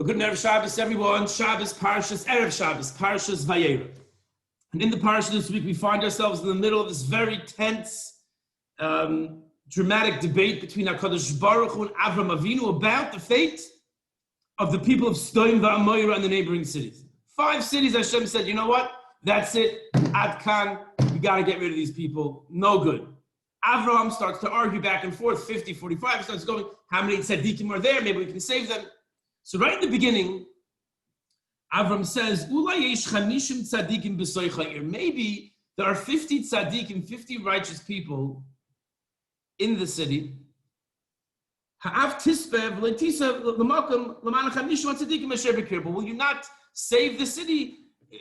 Good Erev Shabbos, everyone. Shabbos, Parshas, Erev Shabbos, Parshas, Vayeira. And in the Parsha this week, we find ourselves in the middle of this very tense, dramatic debate between HaKadosh Baruch Hu and Avram Avinu about the fate of the people of Sodom, Vayeira, and the neighboring cities. 5 cities, Hashem said, you know what? That's it. Ad Kan, we got to get rid of these people. No good. Avram starts to argue back and forth, 50, 45, starts going, how many tzaddikim are there? Maybe we can save them. So right in the beginning, Avram says, maybe there are 50 tzaddikim, 50 righteous people in the city. But will you not save the city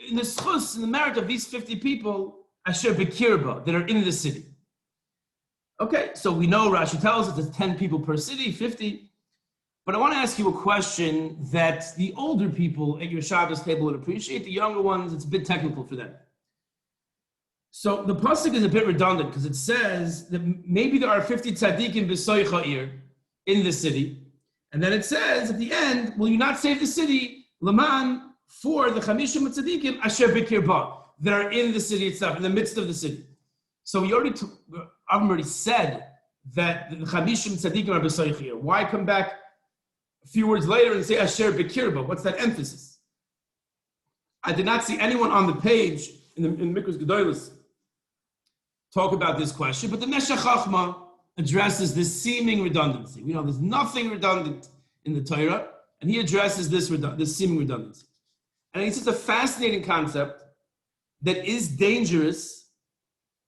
in the schus, in the merit of these 50 people asher bekirba, that are in the city? Okay, so we know Rashi tells us there's 10 people per city, 50. But I want to ask you a question that the older people at your Shabbos table would appreciate. The younger ones, it's a bit technical for them. So the pasuk is a bit redundant because it says that maybe there are 50 tzaddikim b'soicha in the city. And then it says at the end, will you not save the city, Laman, for the chamishim tzaddikim asher b'kirba, that are in the city itself, in the midst of the city. So we already said that the chamishim tzaddikim are b'soicha. Why come back a few words later and say asher b'kirba? What's that emphasis? I did not see anyone on the page in Mikros Gedolos talk about this question, but the Meshech Chochmah addresses this seeming redundancy. We know there's nothing redundant in the Torah, and he addresses this seeming redundancy. And it's just a fascinating concept that is dangerous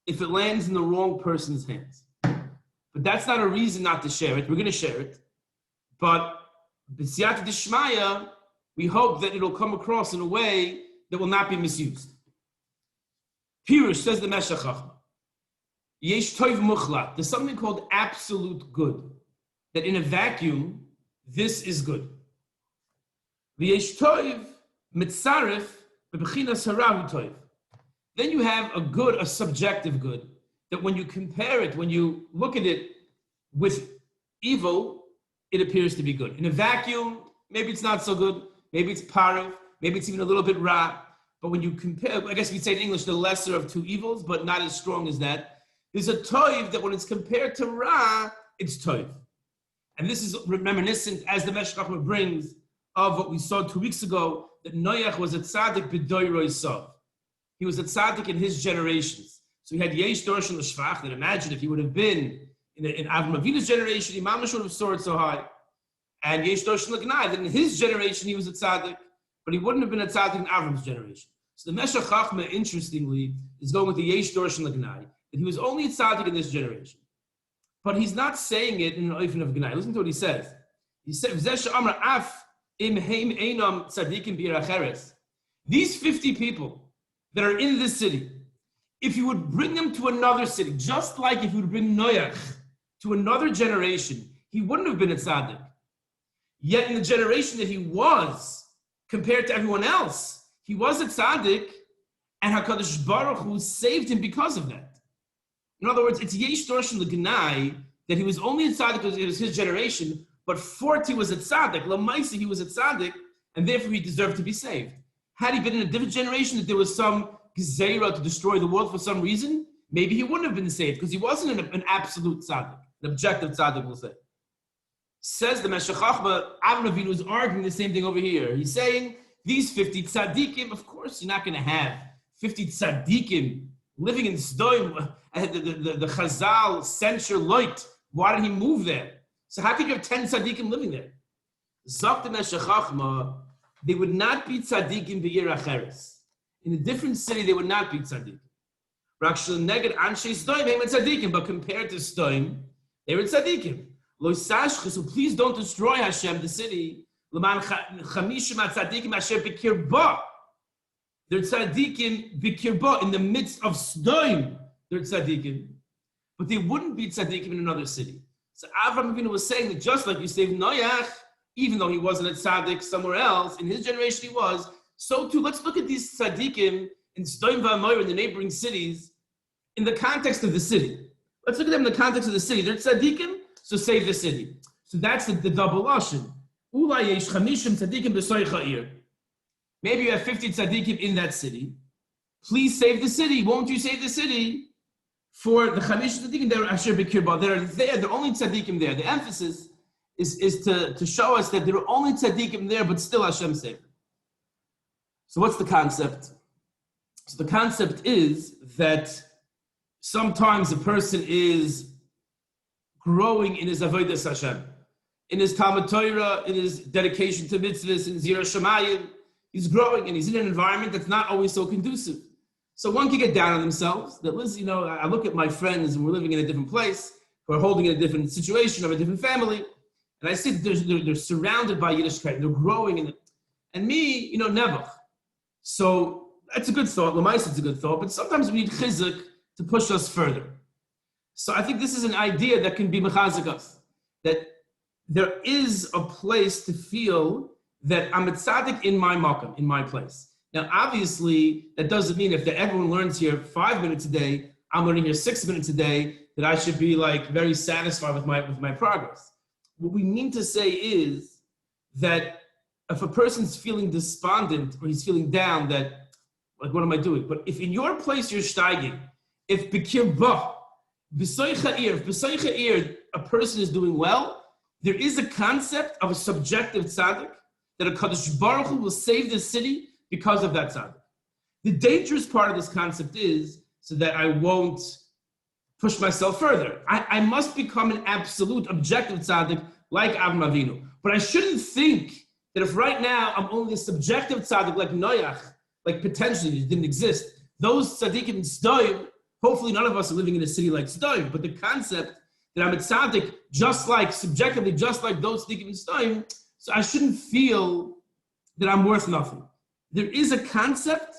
if it lands in the wrong person's hands. But that's not a reason not to share it. We're going to share it. But b'siyata d'shmaya, we hope that it'll come across in a way that will not be misused. Pirush, says the Meshech Chochmah, Yesh Tov Muchlat, there's something called absolute good, that in a vacuum, this is good. V'yesh Tov Mitzaref B'bechinas Harahu Tov. Then you have a good, a subjective good, that when you compare it, when you look at it with evil, it appears to be good. In a vacuum, maybe it's not so good, maybe it's parav, maybe it's even a little bit ra, but when you compare, I guess we'd say in English, the lesser of two evils, but not as strong as that. There's a toiv that when it's compared to ra, it's toiv. And this is reminiscent, as the Meshech Chochmah brings, of what we saw 2 weeks ago, that Noach was a tzaddik b'doiroi sov. He was a tzaddik in his generations. So he had yesh dorshan l'shvach, that imagine if he would have been in Avram Avinu's generation, he mamash would have soared so high. And yesh dorshan l'gnai, that in his generation he was a tzaddik, but he wouldn't have been a tzaddik in Avram's generation. So the Meshech Chochmah, interestingly, is going with the yesh dorshan l'gnai, that he was only a tzaddik in this generation. But he's not saying it in an oifen of gnai. Listen to what he says. He says, these 50 people that are in this city, if you would bring them to another city, just like if you would bring Noach to another generation, he wouldn't have been a tzaddik. Yet in the generation that he was, compared to everyone else, he was a tzaddik, and HaKadosh Baruch Hu saved him because of that. In other words, it's yesh dorshan l'gnai that he was only a tzaddik because it was his generation, but 40 was a tzaddik. L'maisa, he was a tzaddik, and therefore he deserved to be saved. Had he been in a different generation, that there was some Vayeira to destroy the world for some reason, maybe he wouldn't have been saved because he wasn't an absolute tzaddik, an objective tzaddik, we'll say. Says the Meshech Chochmah, Avram Avinu is arguing the same thing over here. He's saying these 50 tzaddikim, of course, you're not going to have 50 tzaddikim living in Sodom. The Chazal censure light. Why did he move there? So how could you have 10 tzaddikim living there? Zok the Meshech Chochmah, they would not be tzaddikim b'ir acheres. In a different city, they would not be tzaddikim. But compared to Sodom, they were tzaddikim. So please don't destroy Hashem, the city. They're tzaddikim b'kirba, in the midst of Sodom, they're tzaddikim. But they wouldn't be tzaddikim in another city. So Avram Avinu was saying that just like you saved Noach, even though he wasn't a tzaddik somewhere else, in his generation he was, so too, let's look at these tzaddikim in Sodom Vayeira, in the neighboring cities, in the context of the city. Let's look at them in the context of the city. They're tzaddikim, so save the city. So that's the double lashon. Maybe you have 50 tzadikim in that city. Please save the city. Won't you save the city? For the Chamish tzadikim, they're asher b'kirba. They're there. They're only tzadikim there. The emphasis is to show us that there are only tzadikim there, but still Hashem saved them. So what's the concept? So the concept is that sometimes a person is growing in his avodas Hashem, in his Talmud Torah, in his dedication to mitzvahs, in Zira Shemayim. He's growing and he's in an environment that's not always so conducive. So one can get down on themselves. That was, I look at my friends and we're living in a different place, we're holding in a different situation of a different family, and I see that they're surrounded by Yiddishkeit, they're growing, and me, never. So that's a good thought. L'maisa, it's a good thought, but sometimes we need chizuk to push us further. So I think this is an idea that can be mechazik us, that there is a place to feel that I'm a tzaddik in my makam, in my place. Now, obviously, that doesn't mean if everyone learns here 5 minutes a day, I'm learning here 6 minutes a day, that I should be very satisfied with my progress. What we mean to say is that if a person's feeling despondent or he's feeling down, that, what am I doing? But if in your place you're steiging, if b'kirbah, b'soy cha'ir, a person is doing well, there is a concept of a subjective tzaddik, that a Kadosh Baruch Hu will save the city because of that tzaddik. The dangerous part of this concept is so that I won't push myself further. I must become an absolute objective tzaddik like Avram Avinu. But I shouldn't think that if right now I'm only a subjective tzaddik like Noach, like potentially it didn't exist, those tzaddikim in Sdoim, hopefully none of us are living in a city like Sdoim, but the concept that I'm a tzaddik subjectively just like those tzaddikim in Sdoim, so I shouldn't feel that I'm worth nothing. There is a concept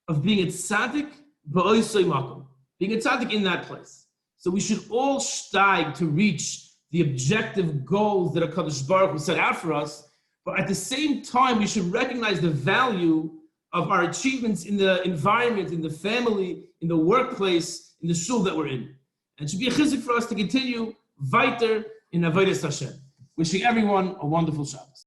of being a tzaddik b'oisoi makom, being a tzaddik in that place. So we should all steig to reach the objective goals that HaKadosh Baruch Hu set out for us, but at the same time, we should recognize the value of our achievements in the environment, in the family, in the workplace, in the shul that we're in. And it should be a chizuk for us to continue weiter in Avodas Hashem. Wishing everyone a wonderful Shabbos.